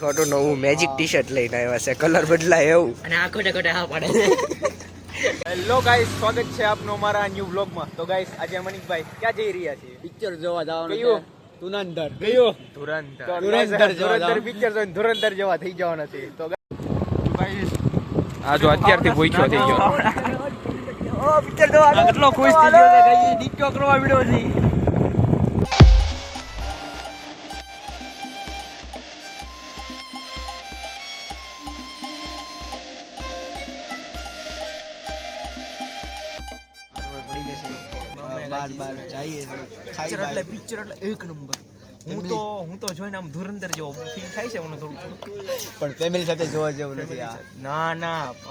ખોટું નવું magic T shirt લઈને આવ્યા છે, કલર બદલાય એવું અને આ ખોટે ખોટે હા પાડે છે. હેલો ગાઈસ, સ્વાગત છે આપનું અમારા ન્યુ વ્લોગમાં. તો ગાઈસ આજે મનિકભાઈ ક્યાં જઈ રહ્યા છીએ? પિક્ચર જોવા જવાનું કયું? છે ધુરંધર. કયું? ધુરંધર. ધુરંધર પિક્ચર જોઈને ધુરંધર જેવા થઈ જવાના છે. તો ગાઈસ આ જો અત્યારથી ભૂખ્યો થઈ ગયો. ઓ પિક્ચર જોવા કેટલો ખુશ થઈ ગયો છે ગાઈસ, ડીકો કરવા વિડિયો છે. બાર જઈએ પિક્ચર એટલે એક નંબર. હું તો જોઈને આમ ધુરંધર જેવો ફીલ થાય છે મને થોડું. પણ ફેમિલી સાથે જોવા જેવું નથી આ. ના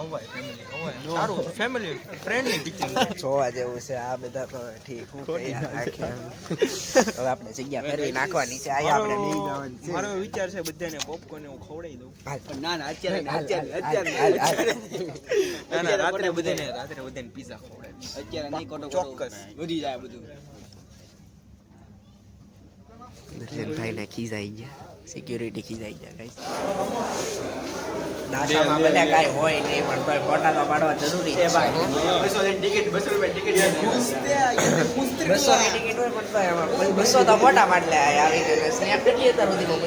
અવાય ફેમિલી અવાય સારું ફેમિલી ફ્રેન્ડલી પિક્ચર જોવા જેવું છે. આ બધા તો ઠીક હું કઈ હવે આપણે જગ્યા ફેરવી નાખવાની છે. આ આપણે લઈ જવાનું છે. મારો વિચાર છે બધાને પોપકોર્ન એવું ખવડાવી દઉં. ના અત્યારે ના રાત્રે બધાને પિઝા ખવડાવી. અત્યારે નહીં કોટો ચોક્કસ. વધી જાય બધું. ભાઈ ને ખીજાઈ ગયા, સિક્યુરિટી ખીજાઈ ગયા ગાઈસ. નાસામાં બધા કાંઈ હોય નહીં પણ તોય ફોટા તો પાડવા જરૂરી છે. 200 ની ટિકિટ હોય પણ તોય એમાં 200 તો મોટા પાડલે આવી ગયો. સ્નેપ કેટલી અત્યાર સુધીમાં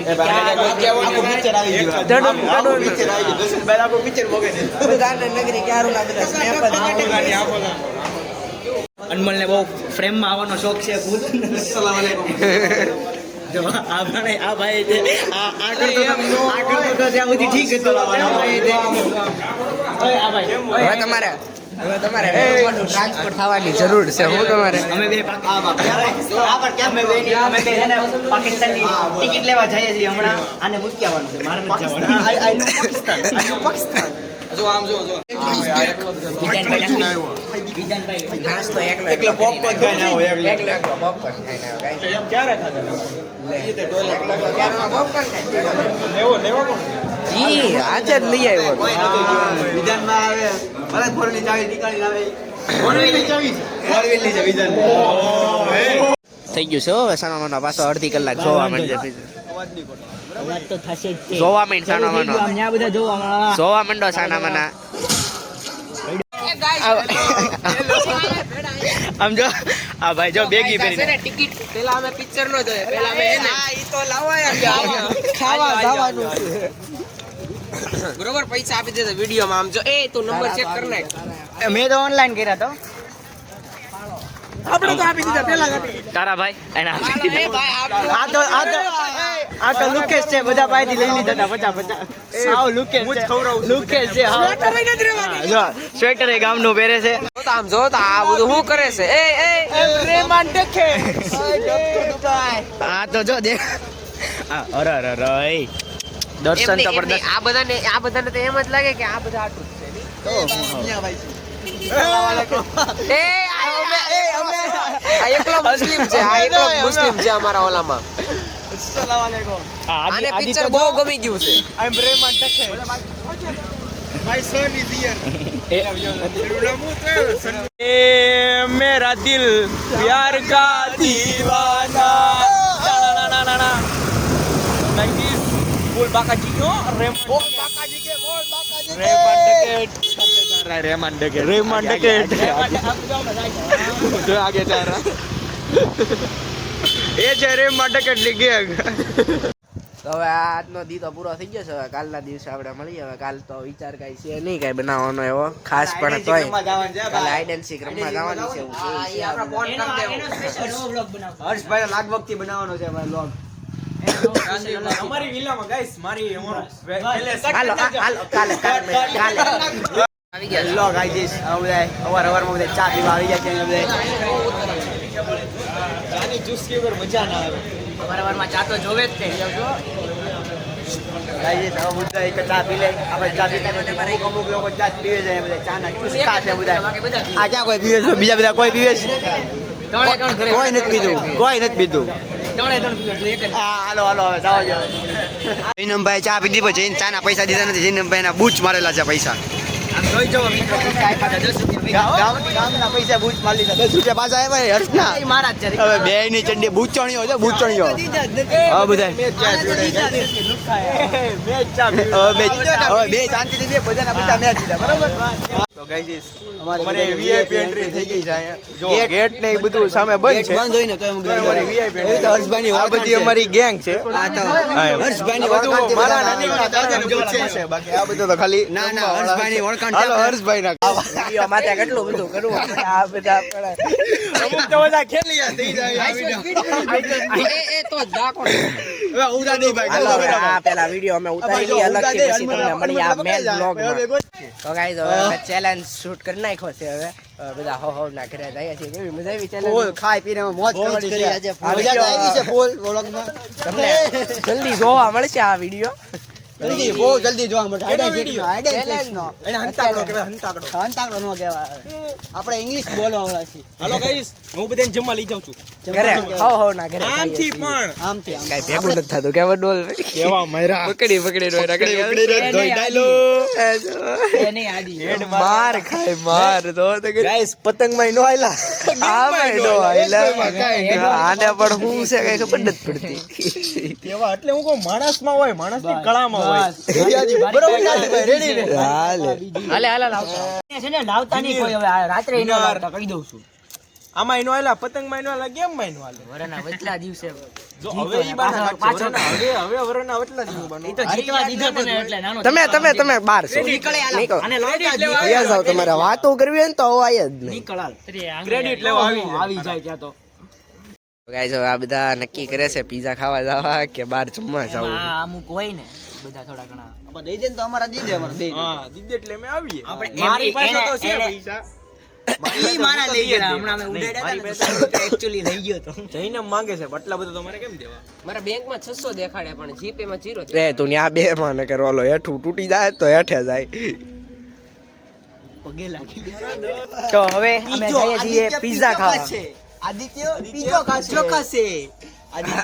બધાને નગરી ક્યારું ના બધા સ્નેપ જ અનમોલ ને બહુ ફ્રેમ માં આવવાનો શોખ છે. અસલામ વાલેકુમ. જો આ ભાઈ છે આ કરતો તો જ્યાં સુધી ઠીક હતું. આ ભાઈ છે. ઓય આ ભાઈ હવે તમારે ટ્રાન્સપોર્ટ થવાની જરૂર છે. હું તમારે અમે બે પાકિસ્તાનની ટિકિટ લેવા જઈએ છીએ હમણાં. આને મૂકી આવવાનું છે, મારે નથી જવાનું. જો આમ જો વિધાનભાઈ નાસ્તો એકલો પોપકોર્ન ખાઈને આવો એકલો પોપકોર્ન ખાઈને આવ્યો ગાઈસ. ક્યારે ખાધા? જી આજે જ લઈ આવ્યો. વિધાનમાં આવે ભલે ફોરની ચાવી નીકાળી લાવે. ફોરવીલની ચાવી છે વિધાનમાં. થઈ ગયું છે હવે સાનો પાછો અડધી કલાક જોવા માંડે. વાત તો થશે જ તે. જોવા માંડ સાનો આમ ન્યા બધા જોવા મળે. જોવા માંડો સાના મના. આમ જો આ ભાઈ જો બેગી પહેરીને ટિકિટ પેલા અમે પિક્ચર નો જોઈએ. પેલા અમે એને ઈ તો લાવવા ખાવા જવાનું છે. બરોબર પૈસા આપી દેજો વિડિયો માં. આમ જો એ તું નંબર ચેક કર નાખ. મેં તો ઓનલાઈન કર્યા તો. આપણે તો આપી દીધા પેલા આપી. તારા ભાઈ એને આપી એ દીધા. ભાઈ આ તો લુકેશ છે, બધા પાસેથી લઈ લીધા હતા 50. સાવ લુકેશ છે. લુકેશ છે હાવ. જો સ્વેટર એ ગામનું પહેરે છે. આમ જો તો આ બધું શું કરે છે? એ રેમાન દેખે. આ તો જો દેખ. અરે દર્શન તો પણ આ બધાને તો એમ જ લાગે કે આ બધા આટલું છે. આ એકલો મુસ્લિમ છે. આ એકલો મુસ્લિમ છે અમારા ઓલામાં. આને પિક્ચર બહુ ગમી ગયું છે. મેરા દિલ પ્યાર કા દીવાના. બોલ બાકાજી નો રેમન ડકેટ જો આગે જા રહા એ છે રેમન ડકેટ ની ગેંગ. તો હવે આજનો દી તો પૂરો થઈ ગયો છે. હવે કાલના દિવસે આપણે મળીએ. હવે કાલ તો વિચાર કઈ છે નહીં કઈ બનાવવાનો એવો ખાસ, પણ તોય કાલે હાઇડ એન્ડ સીક રમવા જવાની છે. હર્ષભાઈ લાગવગ થી બનાવવાનો છે અમારો લોગ. અમારી વિલામાં ગાઈસ મારી હાલો કાલે આવી ગયા લોગ આવી જઈશ. બધા અવારમાં બધા ચા પીવા આવી જાય છે બધા. ચાની જ્યુસ કે વગર મજા ના આવે. વારવારમાં ચા તો જોવે જ તે. આવી જઈશ. હવે બધા એક ચા પી લે. આપણે ચા પીતા અમુક લોકો ચા પીવે છે. બધા ચા ના ચુસ્કા છે બધા. આ ક્યાં કોઈ પીવે છે? બીજા બધા કોઈ પીવે છે? કોઈ નથી પીધું. હાલો હવે જાઓ જઈનમભાઈ ચા પીધી પછી ચા ના પૈસા દીધા નથી. જઈનમભાઈ ના બૂચ મારેલા છે પૈસા. જોઈ જાઓ મિત્રો ગામના પૈસા બૂચ મારી લીધા 10 રૂપિયા પાછા આવ્યા હર્ષના એ મારા જ છે હવે બે ની ચડ્ડી બૂચણીઓ છે બૂચણીઓ હા બધા બે શાંતિથી બે બધાના બધા મેચ દીધા બરાબર તો ગાઈસ અમારે વીઆઈપી એન્ટ્રી થઈ ગઈ છે અહીંયા જો ગેટ ને એ બધું સામે બંધ છે બંધ હોય ને તો અમારી વીઆઈપી એન્ટ્રી હર્ષભાઈની આ બધી અમારી ગેંગ છે હર્ષભાઈની બધું મારા નાની છે બાકી આ બધું તો ખાલી ના ના હર્ષભાઈની ઓળખાણ હાલો હર્ષભાઈ ના વિડીયો માટે કેટલું બધું કરવું આપણે આ બધા અમુક તો બધા ખેલી થઈ જાય આ એ તો દાખો હવે ઉડા દે ભાઈ હાલો હવે આ પેલા વિડીયો અમે ઉતારી અલગથી પછી તમને મળી આ મેલ બ્લોગ તો ગાઈસ હવે અમે ચેલેન્જ શૂટ કરી નાખ્યો છે હવે બધા હો ના ઘરે જઈએ છીએ કેવી મજા આવી ચેલેન્જ ફૂલ ખાઈ પીને મોજ કરવાની છે આજે મજા આવી છે ફૂલ વ્લોગમાં તમને જલ્દી જોવા મળશે આ વિડીયો જલ્દી બહુ જલ્દી જોવા મળશે ચેલેન્જ નો એને હંતાકડો કહેવાય હંતાકડો હંતાકડો નો કહેવાય આપણે ઇંગ્લિશ બોલવા છે હાલો ગાઈસ હું બધાને જમવા લઈ જાઉં છું ઘરે હો ના ઘરે આમથી પણ આમથી આમ કઈ ભેગું નથી થતું કેવા ડોલ કેવા મયરા પકડી ધોઈ ડાયલો એ નહીં આડી માર ખાય માર તો ગાઈસ પતંગમાં નો આયલા આ ભાઈ નો આયલા આને પણ હું છે કઈ ખબર નથી પડતી કેવા એટલે હું કહું માણસમાં હોય માણસની કળામાં હોય બરોબર ના ભાઈ રેડી રે હાલે હાલે લાવતા છે ને લાવતા નહીં કોઈ હવે આ રાત્રે નો લાવતા કહી દઉં છું આમાં નો આયલા પતંગમાં નો આયલા ગેમમાં નો આયલા વરના વચલા દિવસે જો હવે ઈ બાના પાછો હવે વરના વટલા જીવ બનો એ તો જીતવા દીધો તને એટલે નાનો તમે બાર છો નીકળે નીકળો. અને લાવતા જ અહીંયા જાવ તમારે વાતો કરવી હોય ને તો આય જ નહીં નીકળાલ ક્રેડિટ લેવા આવી જાય ત્યાં તો ગાઈસ હવે આ બધા નક્કી કરે છે પીઝા ખાવા જવા કે બહાર જમવા જવું આ અમુક હોય ને બધા થોડા ઘણા આપણે દઈ દે ને તો અમારા દઈ દે અમારા દઈ દે હા દીદી એટલે અમે આવીએ આપણે મારી પાસે તો છે એને- પૈસા ઈ મારા લઈ ગયા હમણાં અમે ઉડાડ્યા એકચ્યુઅલી લઈ ગયો તો જઈને માંગે છે આટલા બધા તમારે કેમ દેવા મારા બેંકમાં 600 દેખાડ્યા પણ જીપે માં 0 રે તું ન્યા બે માં ને કરવાલો હેઠું તૂટી જાય તો હેઠે જાય પગે લાગી તો હવે અમે જઈએ છીએ પીઝા ખાવા આદિત્ય પીજો ખાશે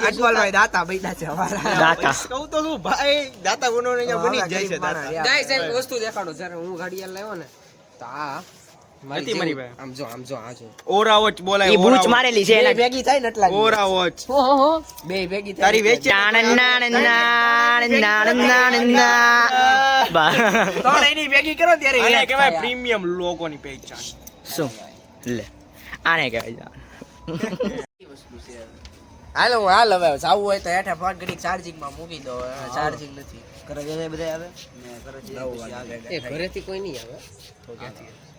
અજવાલભાઈ દાતા બેઠા છે અમારા દાતા કહું તો શું ભાઈ દાતા બનોને અહીંયા બની જ જાય છે દાતા ગાઈસ એક વસ્તુ દેખાડો જ્યારે હું ઘડિયાળ લાવ્યો ને તો આ નથી મારી પાસે. આમ જો આ જો ઓરા વોચ બોલાય ઈ બૂચ મારેલી છે એના ભેગી થાય ને એટલા જ. ઓરા વોચ બે ભેગી થઈ તારી વેચે ત્રણ એની ભેગી કરો ત્યારે આને યાદ કહેવાય થાય. પ્રીમિયમ લોકોની પહેચાન શું લે આને કહેવાય હાલો હવે જાવું હોય તો હેઠે ફોન કરી ચાર્જિંગ માં મૂકી દો ચાર્જિંગ નથી કરે છે બધા આવે ને કરે છે એ ઘરેથી કોઈ નહીં આવે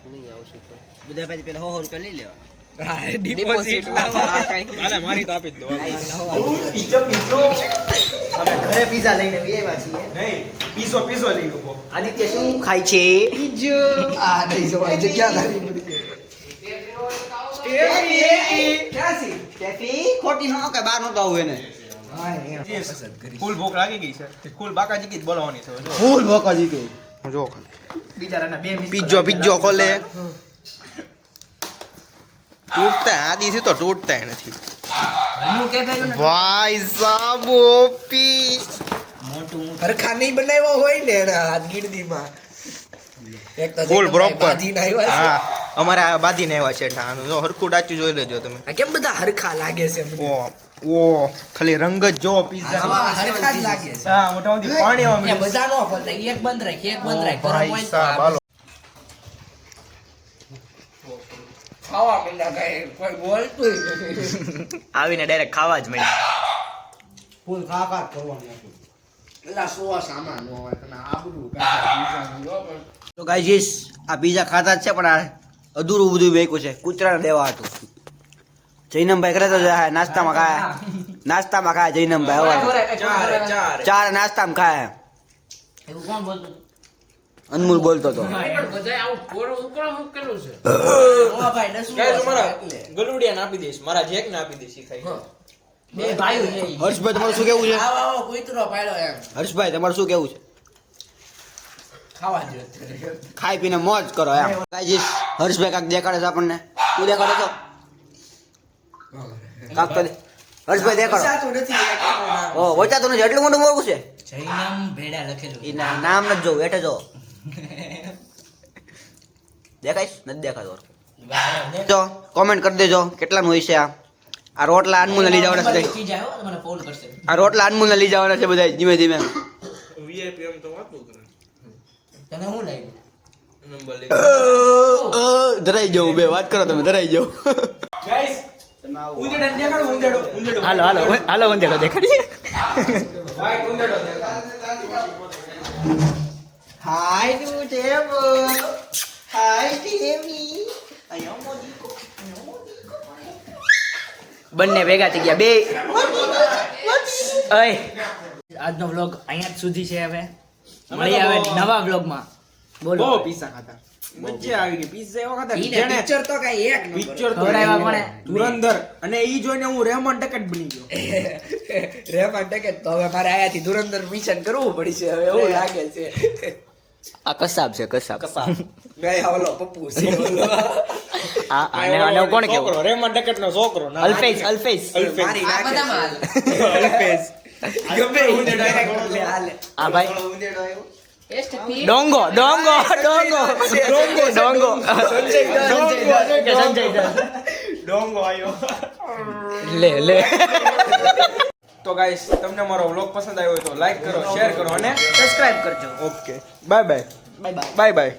નહીં આવશે તો બધા પછી પેલા 100 રૂપિયા લઈ લેવા ડિપોઝિટ હાલે મારી તો આપી જ દો અમે ઘરે પીઝા લઈને આવ્યા છીએ નહીં પીસો લઈ લો આદિત્ય શું ખાય છે આ નહીં જોવાય જગ્યા ધારી બધી સ્ટેફી ખોટી નો કે બાર નો તો આવું એને ફૂલ ભૂખ લાગી ગઈ છે ફૂલ બાકાજી કી જ બોલાવવાની છે જો ફૂલ ભોકાજી કે જો બિચારાના બે પિઝ્જો ખોલે તૂટતા આદિ છે તો તૂટતા નથી હું કે કર્યું ને ભાઈ સાહેબ ઓપી મોટું હરખા નહીં બનાવ્યો હોય ને એના હાથ ગીરદીમાં એક તો ફૂલ જઈને પ્રોપર બાંધીને આવ્યા છે. હા અમારે આ બાંધીને આવ્યા છે ઠાનું જો હરખું ડાચું જોઈ લેજો તમે આ કેમ બધા હરખા લાગે છે બધું? ઓ ખાલી રંગ જ જો પિઝા આવા હરખા જ લાગે છે હા મોટા મોટી પાણી એ આવે બધા નો ખોલતા એક બંધ રાખ ગરમ હોય ને તો ભાઈ સાહેબ હાલો ખાવા માંડ્યા કાંઈ કોઈ બોલતું આવીને ડાયરેક્ટ ખાવા જ મળ્યું ફૂલ ખાકાર કરવાનું પેલા સો સામાન નો હોય તમે આ બધું કાંઈ તો ગાઈસ આ પીઝા ખાતા જ છે પણ આ અધૂરું બધું વેચ્યું છે કૂતરાને દેવા હતું જૈનમભાઈ કરે તો નાસ્તામાં ખાય જૈનમભાઈ હવે ચાર નાસ્તામાં ખાય એવું કોણ બોલતું અનમોલ બોલતો હતો બધાય આવું કોરો ઉકળો મૂકેલું છે ભાઈ નસું ગલુડિયા આપી દઈશ મારા જેક ને આપી દઈશ ખાઈ બે ભાઈઓ છે ઈ. હર્ષભાઈ તમારું શું કેવું છે આવો કૂતરો પાડ્યો એમ હર્ષભાઈ તમારું શું કેવું છે ખાવા જોઈએ ખાઈ પીને મોજ કરો એમ ગાઈસ હર્ષભાઈ કાક દેખાડે છે આપણને તું દેખાડે તો કાક તો હર્ષભાઈ દેખાડો સાચું નથી ઓ વચાતું નથી એટલું મોટું મોટું છે જૈનમ ભેડા લખેલું એ નામ નથી જોવું એટલે જો દેખાઈશ નથી દેખાતો જો કોમેન્ટ કરી દેજો કેટલાનું હોય છે આ રોટલા અનમોલને લઈ જવાના છે થઈ જાય હો, મને ફોન કરશે. આ રોટલા અનમોલને લઈ જવાના છે બધા ધીમે ધીમે તને શું લાગ્યું? ધરાઈ જાઉં બે વાત કરો તમે ધરાઈ જાઉં હાલો હાલો હાલો ઊંધેડો દેખાડીએ. હાય નું ટેબલ હાય ટીવી બંને ભેગા થઈ ગયા બે. ઓય આજનો વ્લોગ અહીંયા જ સુધી છે. હવે મળી આવે નવા વ્લોગમાં. બોલો પીઝા ખાતા મજા આવી ગઈ પીઝા એવો ખાતા ઈને પિક્ચર તો કઈ એક નંબર. પિક્ચર તો ખવડાવ્યા કોણે? ધુરંધર અને ઈ જોઈને હું રહેમાન ટકટ બની ગયો રહેમાન ટકે તો હવે મારે આયાથી ધુરંધર મિશન કરવું પડશે હવે એવું લાગે છે. આ કસાબ છે કસાબ. ગઈ ઓલો પપ્પુ છે ઓલો. આને કોણ કેવું? છોકરો રહેમાન ટકટ નો છોકરો ના અલ્ફેઝ અલ્ફેઝ મારી આ નાખે ભાઈ ડોંગો ડોંગો ડોંગો ડોંગો સંજય ડોંગો આવ્યો લે લે. તો ગાઈસ તમને મારો વ્લોગ પસંદ આવ્યો હોય તો લાઈક કરો શેર કરો અને સબસ્ક્રાઇબ કરજો. Okay bye bye bye bye. Bye bye